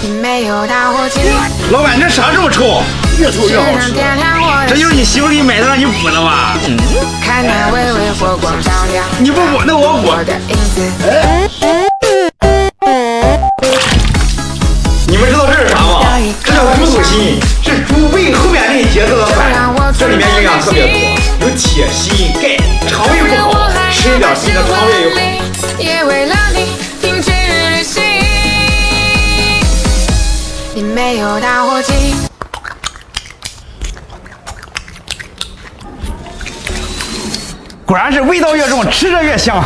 没有打火机。老板，这啥这么臭？越臭越好吃。这就是你媳妇给你买的让你补的吧？看那微微火光照亮，你不补，那我补。我的影子。你们知道这是啥吗？这叫猪肚心，是猪胃后面那一节子的饭，这里面营养特别多，有铁、锌、钙，肠胃不好，吃一点对你的肠胃又好。也为了你停止旅行。你没有打火机。果然是味道越重，吃着越香。